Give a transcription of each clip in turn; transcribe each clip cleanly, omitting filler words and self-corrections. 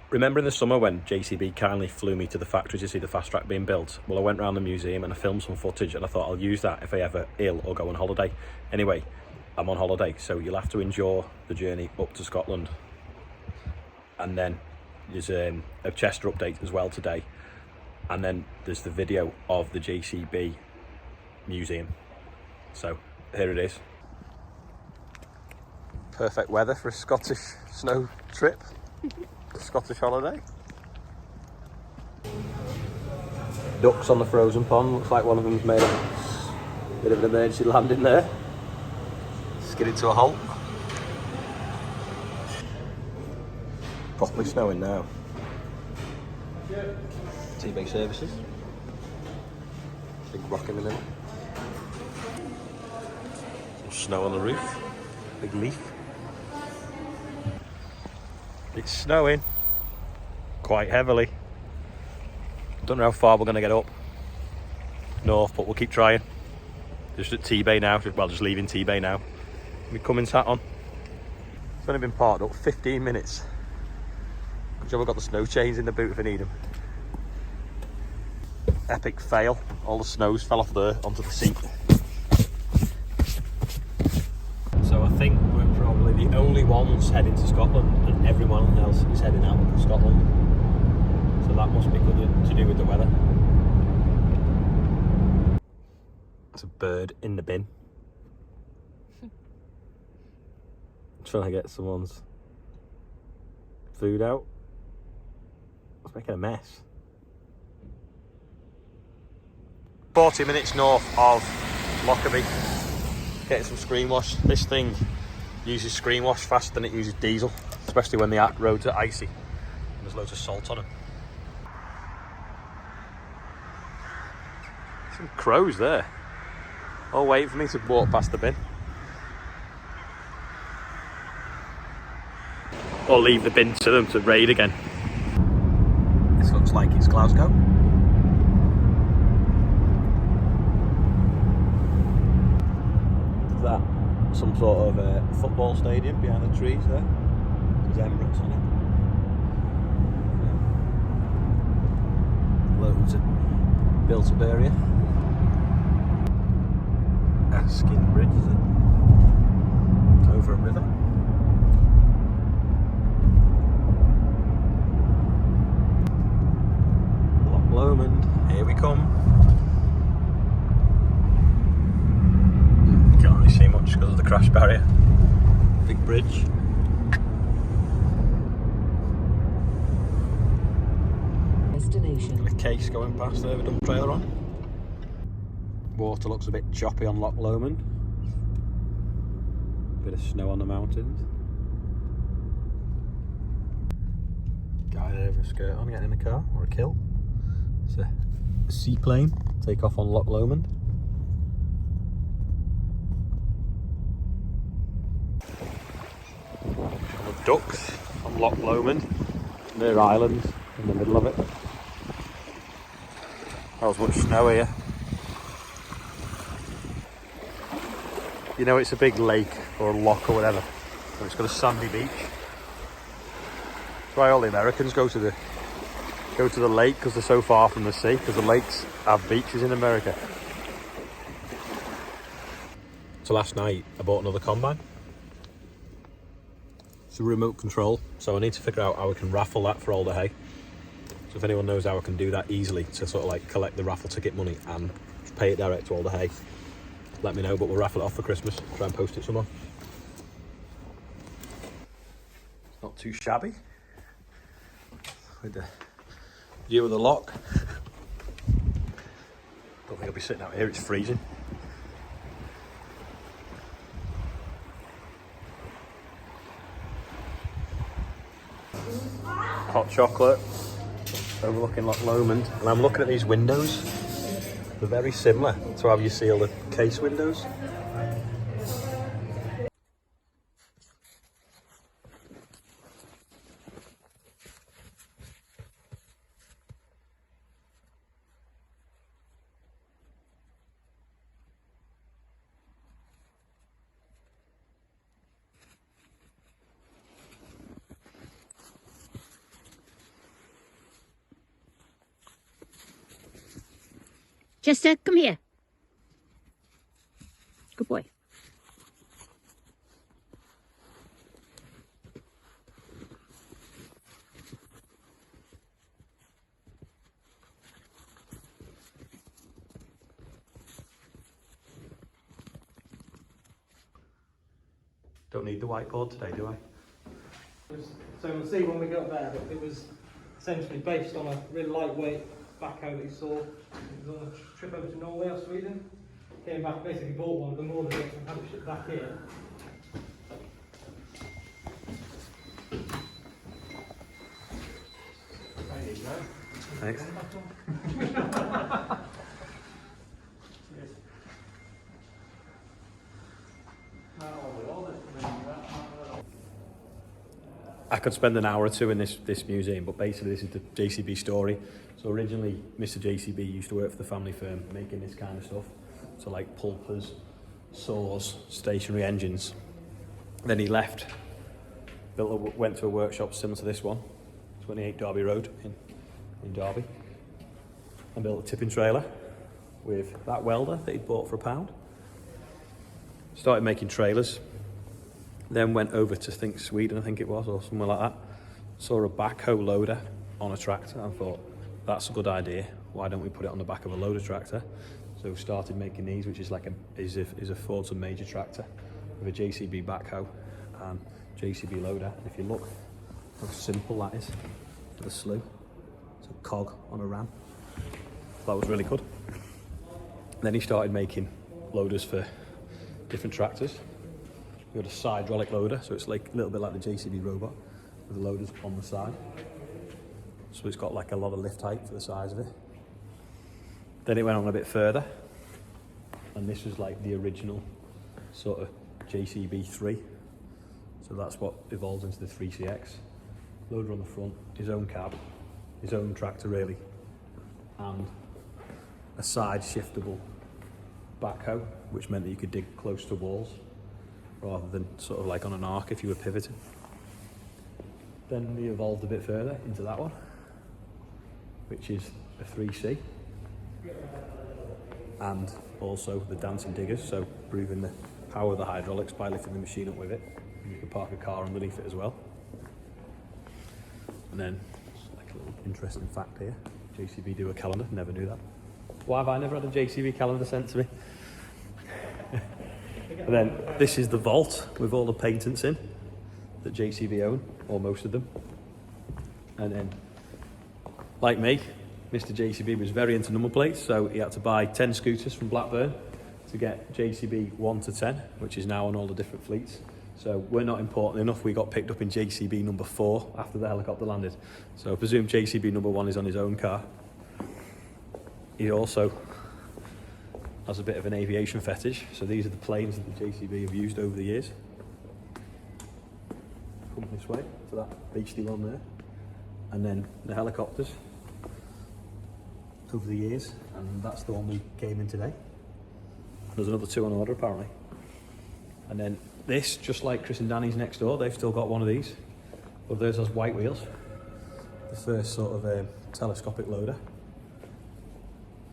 Remember in the summer when JCB kindly flew me to the factory to see the fast track being built? Well, I went around the museum and I filmed some footage, and I thought I'll use that if I ever ill or go on holiday. Anyway, I'm on holiday, so you'll have to endure the journey up to Scotland. And then there's a Chester update as well today. And then there's the video of the JCB Museum. So here it is. Perfect weather for a Scottish snow trip. Scottish holiday. Ducks on the frozen pond. Looks like one of them's made a bit of an emergency landing there. Skidded to a halt. Properly snowing now. T-Bay services. Big rock in the middle. Some snow on the roof. Big leaf. It's snowing quite heavily. Don't know how far we're going to get up north, but we'll keep trying. Just at T-Bay now, well, just leaving T-Bay now. We come in sat on. It's only been parked up 15 minutes. Good job I've got the snow chains in the boot if I need them. Epic fail. All the snows fell off there onto the seat. So I think we're probably the only ones heading to Scotland, and everyone else is heading out of Scotland. So that must be good to do with the weather. There's a bird in the bin. I'm trying to get someone's food out. It's making a mess. 40 minutes north of Lockerbie. Getting some screen wash. This thing uses screen wash faster than it uses diesel, especially when the roads are icy and there's loads of salt on them. Some crows there, all waiting for me to walk past the bin. Or leave the bin to them to raid again. This looks like it's Glasgow. That some sort of football stadium behind the trees there. There's Emirates on it. Loads of built up area. Skin Bridge, is it? Over a river. Loch Lomond, here we come. Can't really see much because of the crash barrier. Big bridge. Destination. A case going past there with a dump trailer on. Water looks a bit choppy on Loch Lomond. Bit of snow on the mountains. Guy there with a skirt on getting in a car or a kilt. It's a seaplane. Take off on Loch Lomond. Ducks on Loch Lomond, near islands in the middle of it. That was much snow here. You know it's a big lake or a loch or whatever, so it's got a sandy beach. That's why all the Americans go to the lake, because they're so far from the sea, because the lakes have beaches in America. So last night I bought another combine. It's a remote control, so I need to figure out how I can raffle that for all the hay. So if anyone knows how I can do that easily to sort of like collect the raffle ticket money and pay it direct to all the hay, let me know, but we'll raffle it off for Christmas. Try and post it somewhere. It's not too shabby. With the view of the loch. Don't think I'll be sitting out here, it's freezing. Hot chocolate overlooking Loch Lomond, and I'm looking at these windows. They're very similar to how you seal the case windows. Chester, come here. Good boy. Don't need the whiteboard today, do I? So we'll see when we get up there, but it was essentially based on a really lightweight backhoe that he saw. He was on a trip over to Norway or Sweden. Came back, basically bought one of them, ordered it and had it shipped back here. There you go. Thanks. I could spend an hour or two in this museum, but basically this is the JCB story. So originally, Mr. JCB used to work for the family firm making this kind of stuff. So like pulpers, saws, stationary engines. Then he left, went to a workshop similar to this one, 28 Derby Road in Derby, and built a tipping trailer with that welder that he'd bought for £1. Started making trailers. Then went over to Sweden, I think it was, or somewhere like that. Saw a backhoe loader on a tractor and thought, that's a good idea. Why don't we put it on the back of a loader tractor? So started making these, which is like is a Ford's major tractor with a JCB backhoe and JCB loader. And if you look how simple that is for the slew, it's a cog on a ram. That was really good. Then he started making loaders for different tractors. We got a hydraulic loader, so it's like a little bit like the JCB robot with the loaders on the side. So it's got like a lot of lift height for the size of it. Then it went on a bit further, and this was like the original sort of JCB 3. So that's what evolved into the 3CX. Loader on the front, his own cab, his own tractor really, and a side shiftable backhoe, which meant that you could dig close to walls rather than sort of like on an arc if you were pivoting. Then we evolved a bit further into that one, which is a 3C, and also the dancing diggers, so proving the power of the hydraulics by lifting the machine up with it. And you could park a car underneath it as well. And then, like a little interesting fact here, JCB do a calendar, never knew that. Why have I never had a JCB calendar sent to me? And then this is the vault with all the patents in that JCB own, or most of them. And then, like me, Mr. JCB was very into number plates, so he had to buy 10 scooters from Blackburn to get JCB 1 to 10, which is now on all the different fleets. So we're not important enough, we got picked up in JCB number 4 after the helicopter landed. So I presume JCB number 1 is on his own car. He also has a bit of an aviation fetish, so these are the planes that the JCB have used over the years. Come this way to that HD one there, and then the helicopters over the years, and that's the one we came in today. There's another 2 on order apparently. And then this, just like Chris and Danny's next door, they've still got one of these, but theirs has white wheels. The first sort of telescopic loader.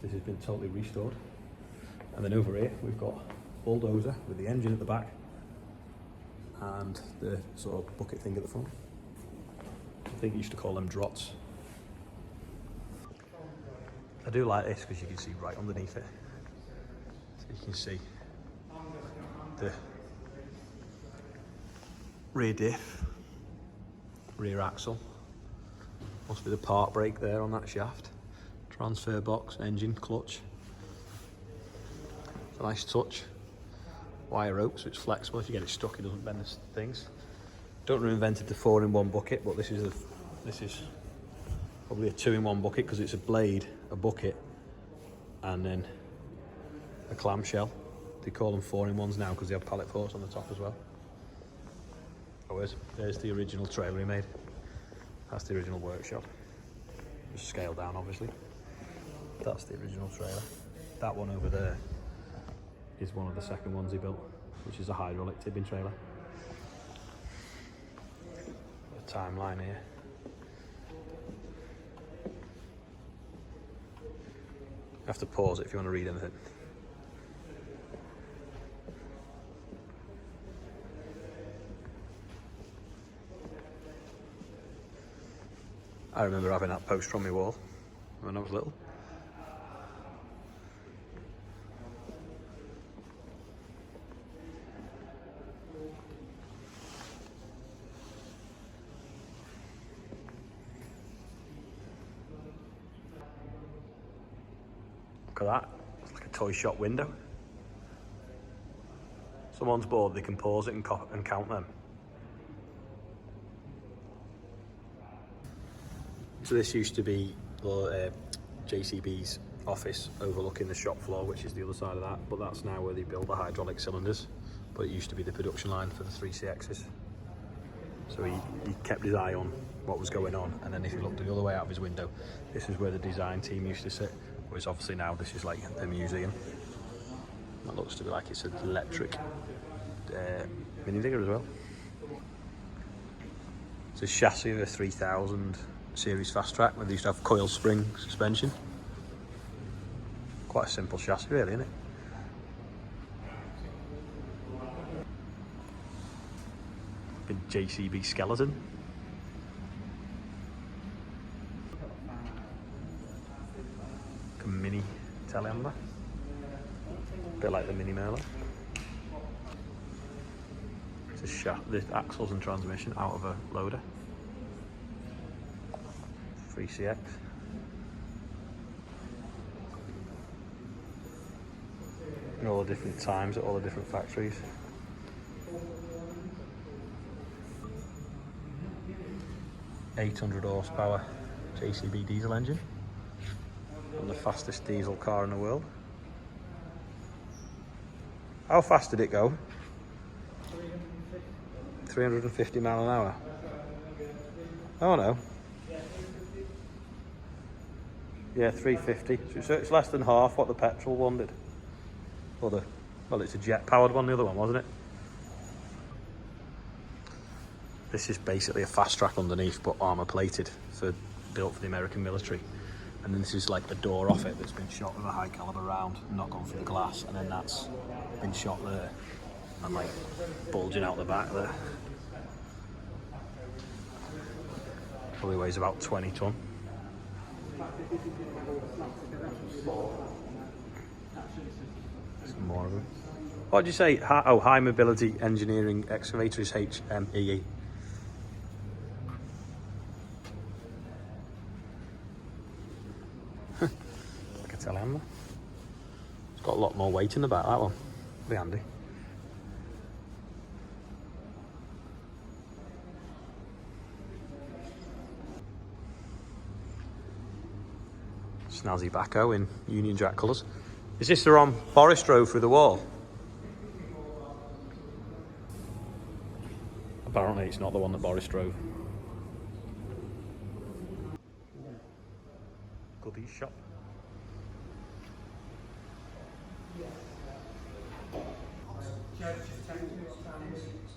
This has been totally restored. And then over here we've got bulldozer with the engine at the back and the sort of bucket thing at the front. I think you used to call them drots. I do like this because you can see right underneath it. So you can see the rear diff, rear axle, must be the part brake there on that shaft, transfer box, engine, clutch. It's a nice touch. Wire rope, so it's flexible. If you get it stuck, it doesn't bend the things. Don't know who invented the 4-in-1 bucket, but this is probably a 2-in-1 bucket because it's a blade, a bucket, and then a clamshell. They call them 4-in-1s now because they have pallet forks on the top as well. Oh, there's the original trailer he made. That's the original workshop. Just scaled down, obviously. That's the original trailer. That one over there is one of the second ones he built, which is a hydraulic tipping trailer. A timeline here. have to pause it if you want to read anything. I remember having that poster on my wall when I was little. Look at that, it's like a toy shop window. Someone's bored, they can pause it and count them. So this used to be JCB's office overlooking the shop floor, which is the other side of that, but that's now where they build the hydraulic cylinders. But it used to be the production line for the 3CXs. So he kept his eye on what was going on, and then if you looked the other way out of his window, this is where the design team used to sit, whereas obviously now this is like the museum. That looks to be like it's an electric mini digger as well. It's a chassis of a 3000 series fast track where they used to have coil spring suspension. Quite a simple chassis really, isn't it? Big JCB skeleton. Like a mini telehandler. Bit like the Mini Merlin. It's a shaft, the axles and transmission out of a loader. 3CX. And all the different times at all the different factories. .800 horsepower JCB diesel engine. And the fastest diesel car in the world. How fast did it go? 350 mile an hour. Oh no. Yeah, 350. So it's less than half what the petrol one did. Or well, it's a jet powered one, the other one, wasn't it? This is basically a fast track underneath, but armour plated, built for the American military. And then this is like the door off it that's been shot with a high caliber round, not gone through the glass, and then that's been shot there and like bulging out the back there. Probably weighs about 20 tonne. Some more of them. What did you say? High mobility engineering excavator is HMEE. Like a telehandler. It's got a lot more weight in the back, that one. Be handy. Snazzy backhoe in Union Jack colours. Is this the one Boris drove through the wall? Apparently it's not the one that Boris drove. Goodies shop.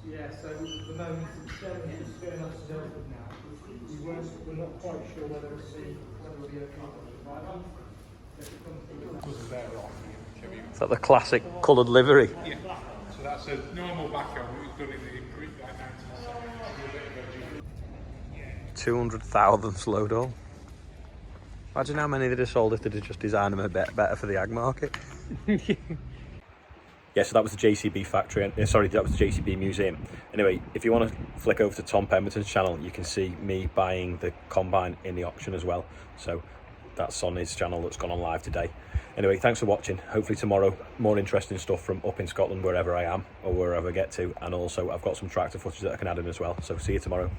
Yeah, so at the moment it's going up to Delford now. We're not quite sure whether it'll be okay. Is that the classic coloured livery? Yeah, so that's a normal backhoe. It was done in the like 1970s. 200,000 load all. Imagine how many they'd have sold if they'd have just designed them a bit better for the ag market. Yeah, so that was the JCB Factory, sorry, that was the JCB Museum. Anyway, if you want to flick over to Tom Pemberton's channel, you can see me buying the combine in the auction as well. So that's on his channel that's gone on live today. Anyway, thanks for watching. Hopefully tomorrow, more interesting stuff from up in Scotland, wherever I am, or wherever I get to. And also, I've got some tractor footage that I can add in as well. So see you tomorrow.